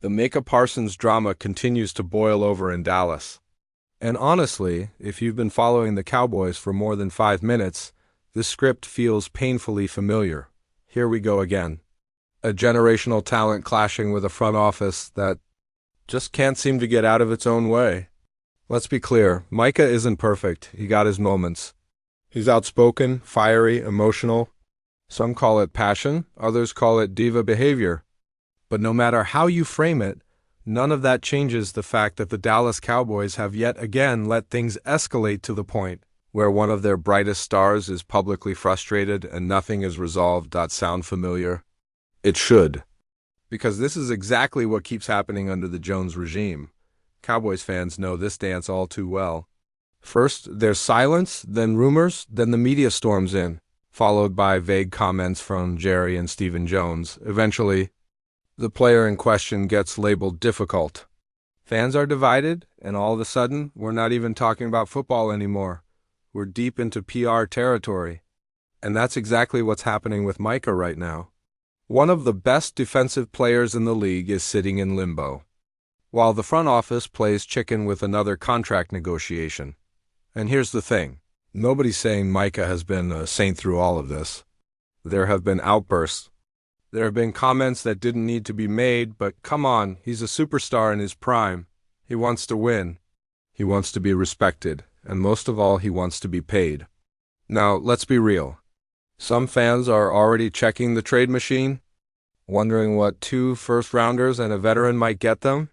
The Micah Parsons drama continues to boil over in Dallas. And honestly, if you've been following the Cowboys for more than 5 minutes, this script feels painfully familiar. Here we go again. A generational talent clashing with a front office that just can't seem to get out of its own way. Let's be clear, Micah isn't perfect. He got his moments. He's outspoken, fiery, emotional. Some call it passion, others call it diva behavior. But no matter how you frame it, none of that changes the fact that the Dallas Cowboys have yet again let things escalate to the point where one of their brightest stars is publicly frustrated and nothing is resolved. Sound familiar? It should. Because this is exactly what keeps happening under the Jones regime. Cowboys fans know this dance all too well. First, there's silence, then rumors, then the media storms in, followed by vague comments from Jerry and Stephen Jones. Eventually, the player in question gets labeled difficult. Fans are divided, and all of a sudden, we're not even talking about football anymore. We're deep into PR territory. And that's exactly what's happening with Micah right now. One of the best defensive players in the league is sitting in limbo, while the front office plays chicken with another contract negotiation. And here's the thing. Nobody's saying Micah has been a saint through all of this. There have been outbursts. There have been comments that didn't need to be made, but come on, he's a superstar in his prime. He wants to win. He wants to be respected, and most of all, he wants to be paid. Now, let's be real. Some fans are already checking the trade machine, wondering what 2 first-rounders and a veteran might get them.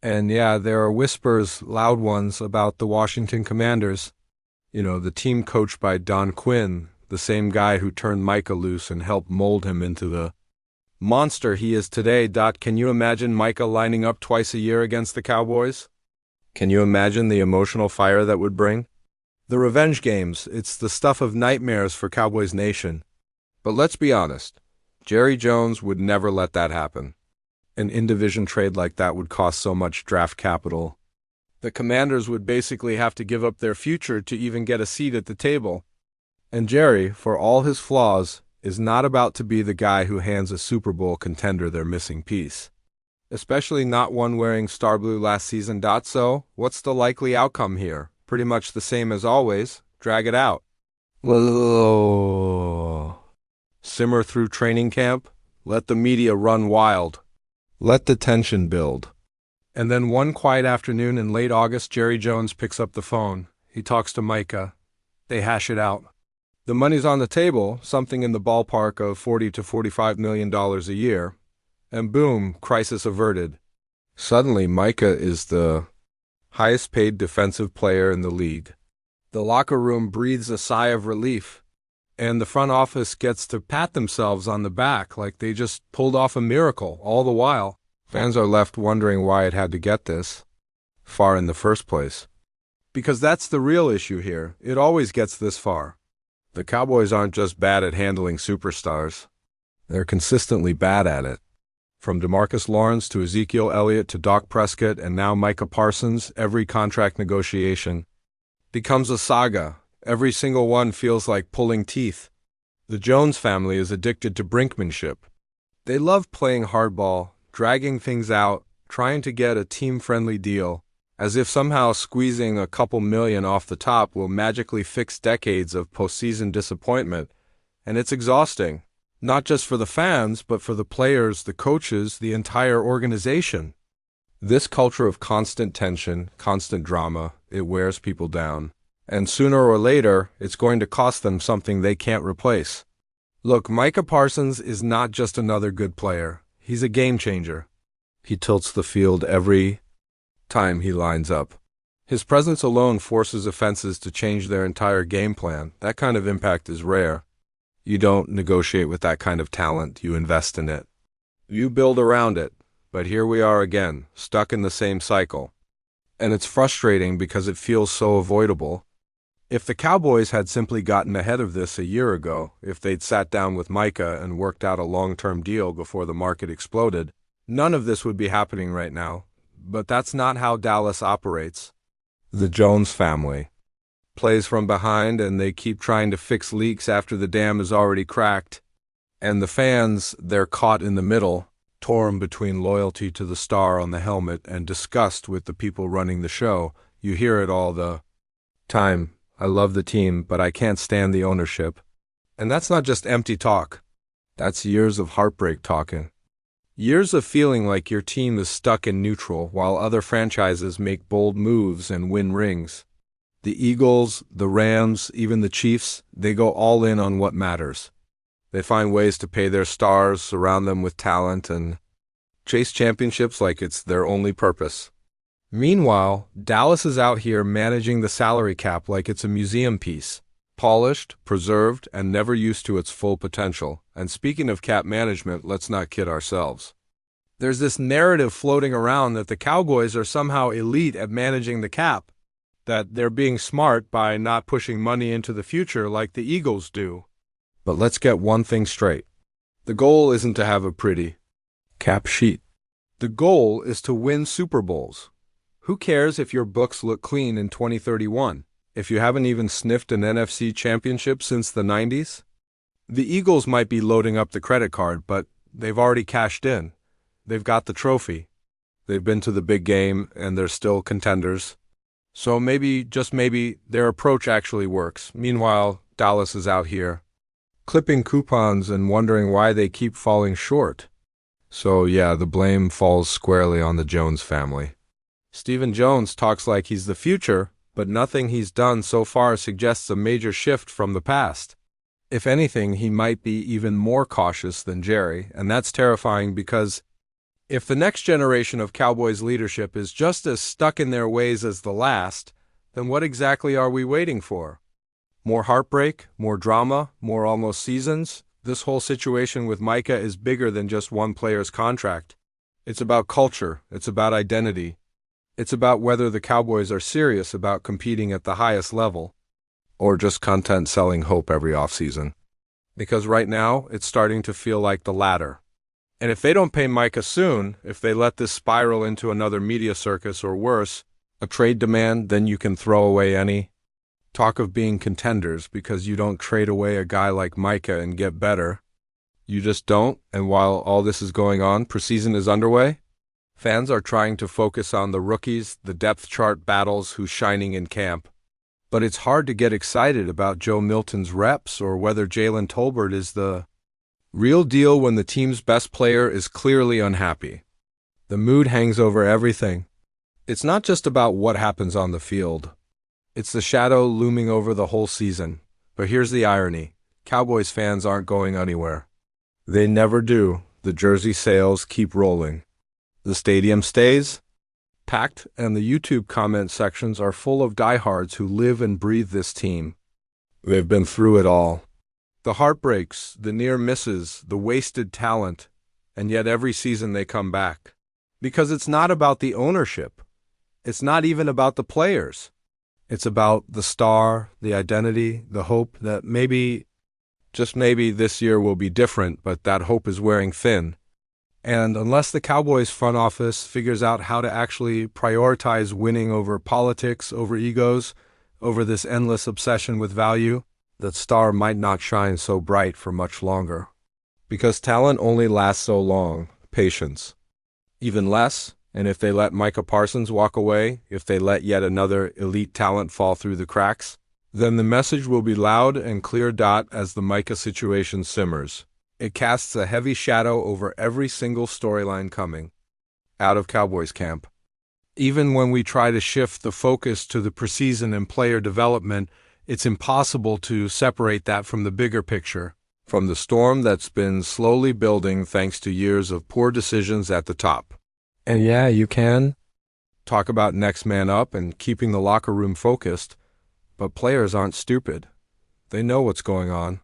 And yeah, there are whispers, loud ones, about the Washington Commanders. You know, the team coached by Don Quinn, the same guy who turned Micah loose and helped mold him into the monster he is today. Can you imagine Micah lining up twice a year against the Cowboys? Can you imagine the emotional fire that would bring? The revenge games, it's the stuff of nightmares for Cowboys Nation. But let's be honest, Jerry Jones would never let that happen. An in-division trade like that would cost so much draft capital. The Commanders would basically have to give up their future to even get a seat at the table. And Jerry, for all his flaws, is not about to be the guy who hands a Super Bowl contender their missing piece. Especially not one wearing star blue last season. So, what's the likely outcome here? Pretty much the same as always. Drag it out. Simmer through training camp. Let the media run wild. Let the tension build. And then one quiet afternoon in late August, Jerry Jones picks up the phone. He talks to Micah. They hash it out. The money's on the table, something in the ballpark of $40 to $45 million a year. And boom, crisis averted. Suddenly, Micah is the highest paid defensive player in the league. The locker room breathes a sigh of relief, and the front office gets to pat themselves on the back like they just pulled off a miracle. All the while, fans are left wondering why it had to get this far in the first place. Because that's the real issue here. It always gets this far. The Cowboys aren't just bad at handling superstars. They're consistently bad at it. From DeMarcus Lawrence to Ezekiel Elliott to Dak Prescott and now Micah Parsons, every contract negotiation becomes a saga. Every single one feels like pulling teeth. The Jones family is addicted to brinkmanship. They love playing hardball, dragging things out, trying to get a team-friendly deal, as if somehow squeezing a couple million off the top will magically fix decades of postseason disappointment. And it's exhausting. Not just for the fans, but for the players, the coaches, the entire organization. This culture of constant tension, constant drama, it wears people down. And sooner or later, it's going to cost them something they can't replace. Look, Micah Parsons is not just another good player. He's a game changer. He tilts the field every time he lines up. His presence alone forces offenses to change their entire game plan. That kind of impact is rare. You don't negotiate with that kind of talent, you invest in it. You build around it. But here we are again, stuck in the same cycle. And it's frustrating because it feels so avoidable. If the Cowboys had simply gotten ahead of this a year ago, if they'd sat down with Micah and worked out a long-term deal before the market exploded, none of this would be happening right now. But that's not how Dallas operates. The Jones family plays from behind, and they keep trying to fix leaks after the dam is already cracked. And the fans, they're caught in the middle. Torn between loyalty to the star on the helmet and disgust with the people running the show, you hear it all the time. I love the team, but I can't stand the ownership. And that's not just empty talk. That's years of heartbreak talking. Years of feeling like your team is stuck in neutral while other franchises make bold moves and win rings. The Eagles, the Rams, even the Chiefs, they go all in on what matters. They find ways to pay their stars, surround them with talent, and chase championships like it's their only purpose. Meanwhile, Dallas is out here managing the salary cap like it's a museum piece. Polished, preserved, and never used to its full potential. And speaking of cap management, let's not kid ourselves. There's this narrative floating around that the Cowboys are somehow elite at managing the cap, that they're being smart by not pushing money into the future like the Eagles do. But let's get one thing straight. The goal isn't to have a pretty cap sheet. The goal is to win Super Bowls. Who cares if your books look clean in 2031? If you haven't even sniffed an NFC championship since the 90s? The Eagles might be loading up the credit card, but they've already cashed in. They've got the trophy. They've been to the big game, and they're still contenders. So maybe, just maybe, their approach actually works. Meanwhile, Dallas is out here, clipping coupons and wondering why they keep falling short. So yeah, the blame falls squarely on the Jones family. Stephen Jones talks like he's the future, but nothing he's done so far suggests a major shift from the past. If anything, he might be even more cautious than Jerry, and that's terrifying because if the next generation of Cowboys leadership is just as stuck in their ways as the last, then what exactly are we waiting for? More heartbreak, more drama, more almost seasons? This whole situation with Micah is bigger than just one player's contract. It's about culture, it's about identity. It's about whether the Cowboys are serious about competing at the highest level, or just content selling hope every offseason. Because right now, it's starting to feel like the latter. And if they don't pay Micah soon, if they let this spiral into another media circus or worse, a trade demand, then you can throw away any talk of being contenders because you don't trade away a guy like Micah and get better. You just don't, and while all this is going on, preseason is underway. Fans are trying to focus on the rookies, the depth chart battles, who's shining in camp. But it's hard to get excited about Joe Milton's reps or whether Jalen Tolbert is the real deal when the team's best player is clearly unhappy. The mood hangs over everything. It's not just about what happens on the field. It's the shadow looming over the whole season. But here's the irony. Cowboys fans aren't going anywhere. They never do. The jersey sales keep rolling. The stadium stays packed, and the YouTube comment sections are full of diehards who live and breathe this team. They've been through it all. The heartbreaks, the near misses, the wasted talent, and yet every season they come back. Because it's not about the ownership. It's not even about the players. It's about the star, the identity, the hope that maybe, just maybe this year will be different, but that hope is wearing thin. And unless the Cowboys front office figures out how to actually prioritize winning over politics, over egos, over this endless obsession with value, that star might not shine so bright for much longer. Because talent only lasts so long. Patience. Even less, and if they let Micah Parsons walk away, if they let yet another elite talent fall through the cracks, then the message will be loud and clear as the Micah situation simmers. It casts a heavy shadow over every single storyline coming out of Cowboys camp. Even when we try to shift the focus to the preseason and player development, it's impossible to separate that from the bigger picture, from the storm that's been slowly building thanks to years of poor decisions at the top. And yeah, you can talk about next man up and keeping the locker room focused, but players aren't stupid. They know what's going on.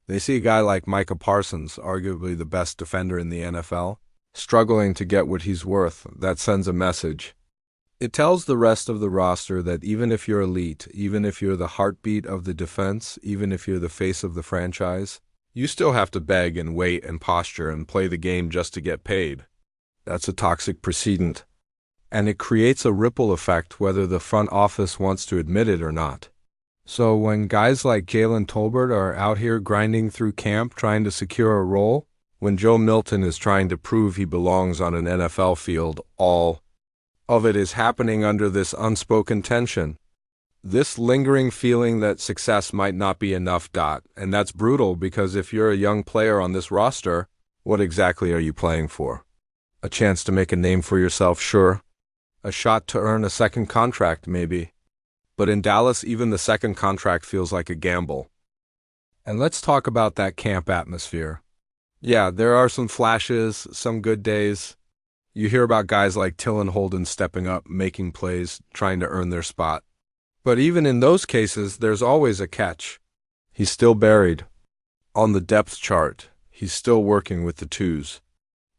They see a guy like Micah Parsons, arguably the best defender in the NFL, struggling to get what he's worth. That sends a message. It tells the rest of the roster that even if you're elite, even if you're the heartbeat of the defense, even if you're the face of the franchise, you still have to beg and wait and posture and play the game just to get paid. That's a toxic precedent. And it creates a ripple effect whether the front office wants to admit it or not. So when guys like Jalen Tolbert are out here grinding through camp trying to secure a role, When Joe Milton is trying to prove he belongs on an NFL field, all of it is happening under this unspoken tension. This lingering feeling that success might not be enough. And that's brutal because if you're a young player on this roster, what exactly are you playing for? A chance to make a name for yourself, sure. A shot to earn a second contract, maybe. But in Dallas, even the second contract feels like a gamble. And let's talk about that camp atmosphere. Yeah, there are some flashes, some good days. You hear about guys like Tillin Holden stepping up, making plays, trying to earn their spot. But even in those cases, there's always a catch. He's still buried. On the depth chart, he's still working with the twos.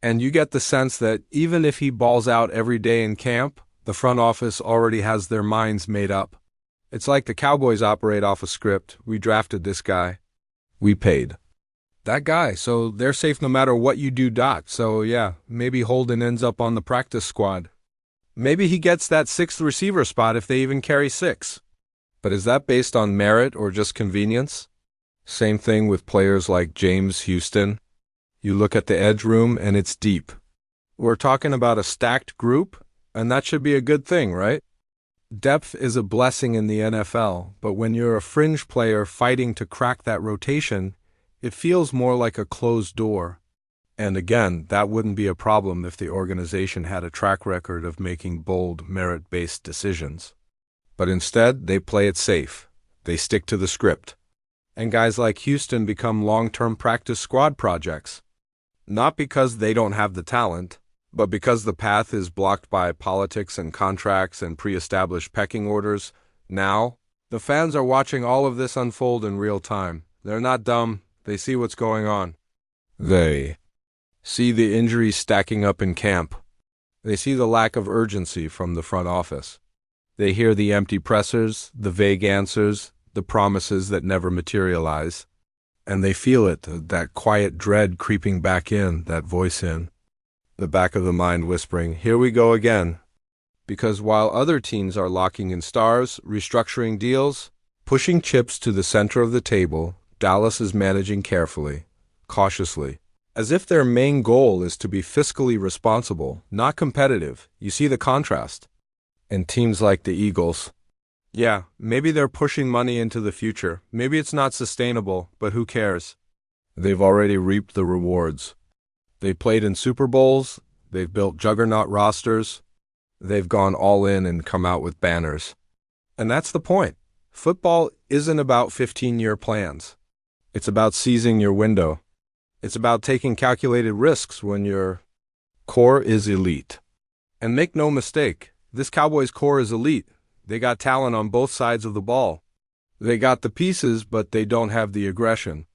And you get the sense that even if he balls out every day in camp, the front office already has their minds made up. It's like the Cowboys operate off a script. We drafted this guy. We paid that guy, so they're safe no matter what you do. So yeah, maybe Holden ends up on the practice squad. Maybe he gets that sixth receiver spot if they even carry 6. But is that based on merit or just convenience? Same thing with players like James Houston. You look at the edge room and it's deep. We're talking about a stacked group, and that should be a good thing, right? Depth is a blessing in the NFL, but when you're a fringe player fighting to crack that rotation, it feels more like a closed door. And again, that wouldn't be a problem if the organization had a track record of making bold, merit-based decisions. But instead, they play it safe. They stick to the script. And guys like Houston become long-term practice squad projects. Not because they don't have the talent, but because the path is blocked by politics and contracts and pre-established pecking orders. Now, the fans are watching all of this unfold in real time. They're not dumb. They see what's going on. They see the injuries stacking up in camp. They see the lack of urgency from the front office. They hear the empty pressers, the vague answers, the promises that never materialize. And they feel it, that quiet dread creeping back in, that voice in the back of the mind whispering, here we go again. Because while other teams are locking in stars, restructuring deals, pushing chips to the center of the table, Dallas is managing carefully, cautiously, as if their main goal is to be fiscally responsible, not competitive. You see the contrast. And teams like the Eagles, yeah, maybe they're pushing money into the future. Maybe it's not sustainable, but who cares? They've already reaped the rewards. They played in Super Bowls, they've built juggernaut rosters, they've gone all in and come out with banners. And that's the point. Football isn't about 15-year plans. It's about seizing your window. It's about taking calculated risks when your core is elite. And make no mistake, this Cowboys core is elite. They got talent on both sides of the ball. They got the pieces, but they don't have the aggression.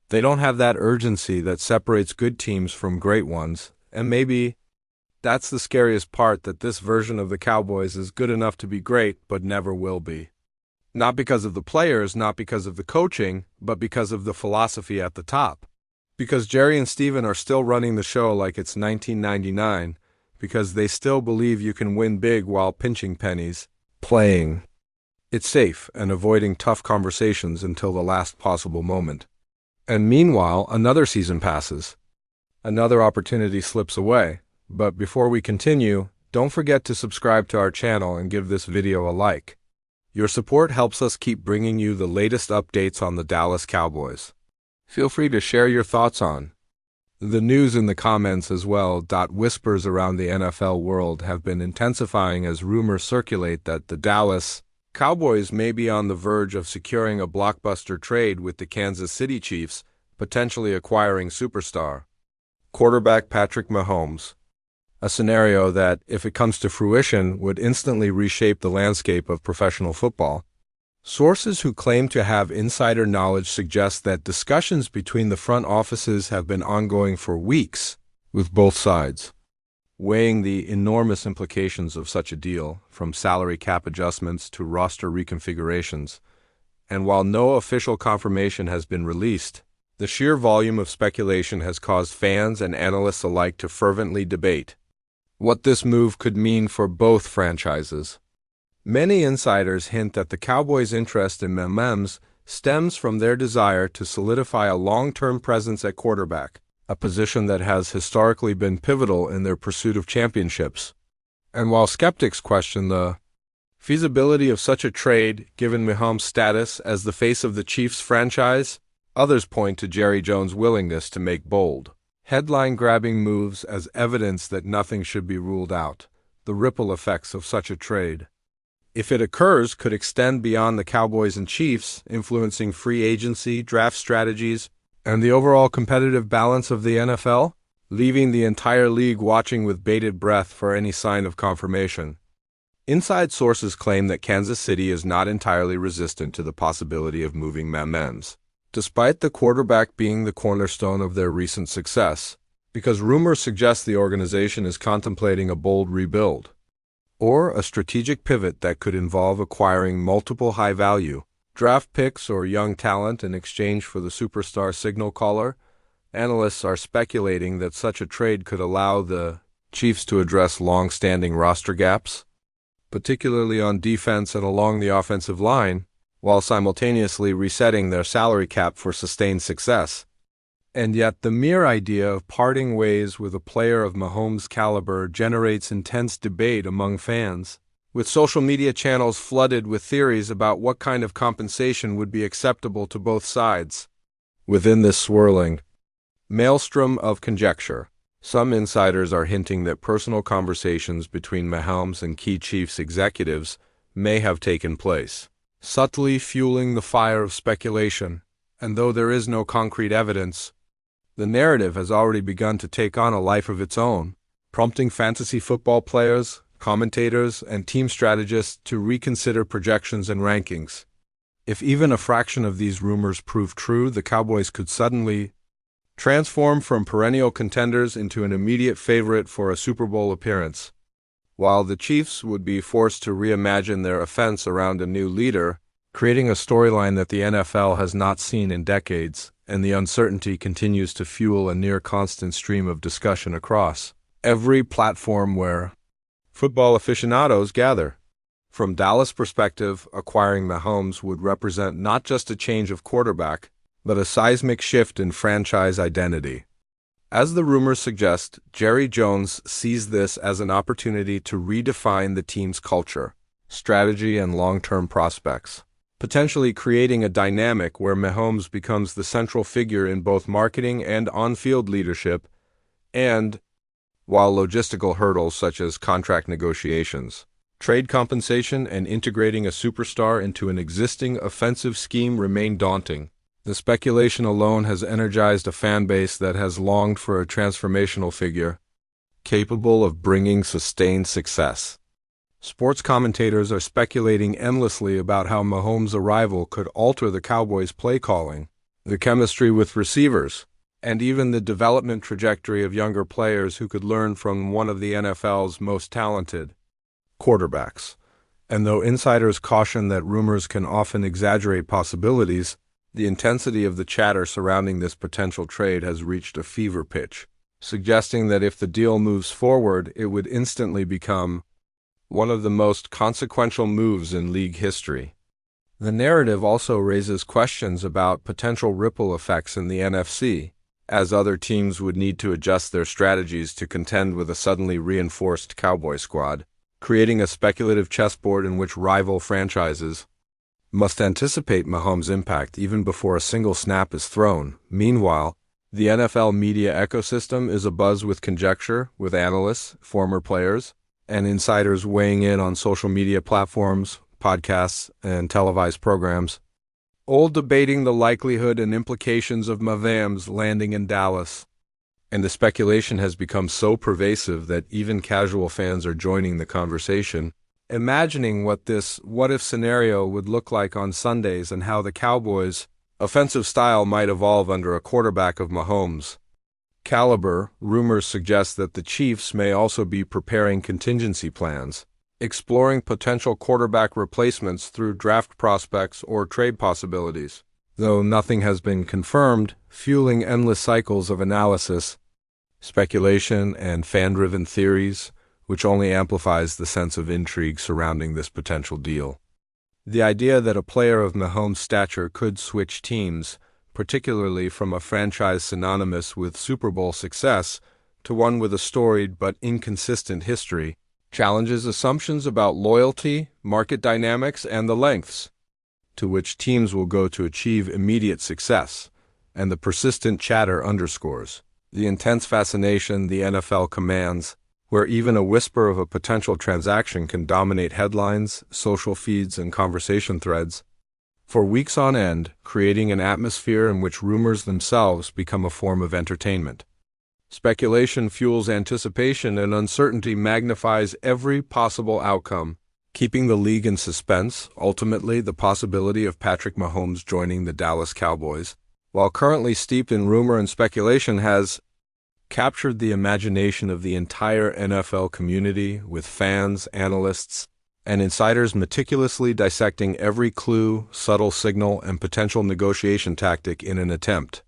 They don't have that urgency that separates good teams from great ones. And maybe that's the scariest part, that this version of the Cowboys is good enough to be great, but never will be. Not because of the players, not because of the coaching, but because of the philosophy at the top. Because Jerry and Steven are still running the show like it's 1999, because they still believe you can win big while pinching pennies, playing it safe and avoiding tough conversations until the last possible moment. And meanwhile, another season passes. Another opportunity slips away. But before we continue, don't forget to subscribe to our channel and give this video a like. Your support helps us keep bringing you the latest updates on the Dallas Cowboys. Feel free to share your thoughts on the news in the comments as well. Whispers around the NFL world have been intensifying as rumors circulate that the Dallas Cowboys may be on the verge of securing a blockbuster trade with the Kansas City Chiefs, potentially acquiring superstar quarterback Patrick Mahomes. A scenario that, if it comes to fruition, would instantly reshape the landscape of professional football. Sources who claim to have insider knowledge suggest that discussions between the front offices have been ongoing for weeks, with both sides weighing the enormous implications of such a deal, from salary cap adjustments to roster reconfigurations. And while no official confirmation has been released, the sheer volume of speculation has caused fans and analysts alike to fervently debate what this move could mean for both franchises. Many insiders hint that the Cowboys' interest in MAHOMES stems from their desire to solidify a long-term presence at quarterback, a position that has historically been pivotal in their pursuit of championships. And while skeptics question the feasibility of such a trade, given Mahomes' status as the face of the Chiefs franchise, others point to Jerry Jones' willingness to make bold, headline-grabbing moves as evidence that nothing should be ruled out. The ripple effects of such a trade, if it occurs, could extend beyond the Cowboys and Chiefs, influencing free agency, draft strategies, and the overall competitive balance of the NFL, leaving the entire league watching with bated breath for any sign of confirmation. Inside sources claim that Kansas City is not entirely resistant to the possibility of moving MAHOMES, despite the quarterback being the cornerstone of their recent success, because rumors suggest the organization is contemplating a bold rebuild, or a strategic pivot that could involve acquiring multiple high-value draft picks or young talent in exchange for the superstar signal caller. Analysts are speculating that such a trade could allow the Chiefs to address long-standing roster gaps, particularly on defense and along the offensive line, while simultaneously resetting their salary cap for sustained success. And yet the mere idea of parting ways with a player of Mahomes' caliber generates intense debate among fans, with social media channels flooded with theories about what kind of compensation would be acceptable to both sides. Within this swirling maelstrom of conjecture, some insiders are hinting that personal conversations between Mahomes and key Chiefs executives may have taken place, subtly fueling the fire of speculation. And though there is no concrete evidence, the narrative has already begun to take on a life of its own, prompting fantasy football players, commentators, and team strategists to reconsider projections and rankings. If even a fraction of these rumors prove true, the Cowboys could suddenly transform from perennial contenders into an immediate favorite for a Super Bowl appearance, while the Chiefs would be forced to reimagine their offense around a new leader, creating a storyline that the NFL has not seen in decades, and the uncertainty continues to fuel a near-constant stream of discussion across every platform where football aficionados gather. From Dallas' perspective, acquiring Mahomes would represent not just a change of quarterback, but a seismic shift in franchise identity. As the rumors suggest, Jerry Jones sees this as an opportunity to redefine the team's culture, strategy, and long-term prospects, potentially creating a dynamic where Mahomes becomes the central figure in both marketing and on-field leadership, and, while logistical hurdles such as contract negotiations, trade compensation, and integrating a superstar into an existing offensive scheme remain daunting, the speculation alone has energized a fan base that has longed for a transformational figure capable of bringing sustained success. Sports commentators are speculating endlessly about how Mahomes' arrival could alter the Cowboys' play calling, the chemistry with receivers, and even the development trajectory of younger players who could learn from one of the NFL's most talented quarterbacks. And though insiders caution that rumors can often exaggerate possibilities, the intensity of the chatter surrounding this potential trade has reached a fever pitch, suggesting that if the deal moves forward, it would instantly become one of the most consequential moves in league history. The narrative also raises questions about potential ripple effects in the NFC, as other teams would need to adjust their strategies to contend with a suddenly reinforced Cowboy squad, creating a speculative chessboard in which rival franchises must anticipate Mahomes' impact even before a single snap is thrown. Meanwhile, the NFL media ecosystem is abuzz with conjecture, with analysts, former players, and insiders weighing in on social media platforms, podcasts, and televised programs, all debating the likelihood and implications of Mahomes landing in Dallas. And the speculation has become so pervasive that even casual fans are joining the conversation, imagining what this what-if scenario would look like on Sundays and how the Cowboys' offensive style might evolve under a quarterback of Mahomes' caliber. Rumors suggest that the Chiefs may also be preparing contingency plans, exploring potential quarterback replacements through draft prospects or trade possibilities, though nothing has been confirmed, fueling endless cycles of analysis, speculation, and fan-driven theories, which only amplifies the sense of intrigue surrounding this potential deal. The idea that a player of Mahomes' stature could switch teams, particularly from a franchise synonymous with Super Bowl success to one with a storied but inconsistent history, challenges assumptions about loyalty, market dynamics, and the lengths to which teams will go to achieve immediate success, and the persistent chatter underscores the intense fascination the NFL commands, where even a whisper of a potential transaction can dominate headlines, social feeds, and conversation threads for weeks on end, creating an atmosphere in which rumors themselves become a form of entertainment. Speculation fuels anticipation, and uncertainty magnifies every possible outcome, keeping the league in suspense. Ultimately, the possibility of Patrick Mahomes joining the Dallas Cowboys, while currently steeped in rumor and speculation, has captured the imagination of the entire NFL community, with fans, analysts, and insiders meticulously dissecting every clue, subtle signal, and potential negotiation tactic in an attempt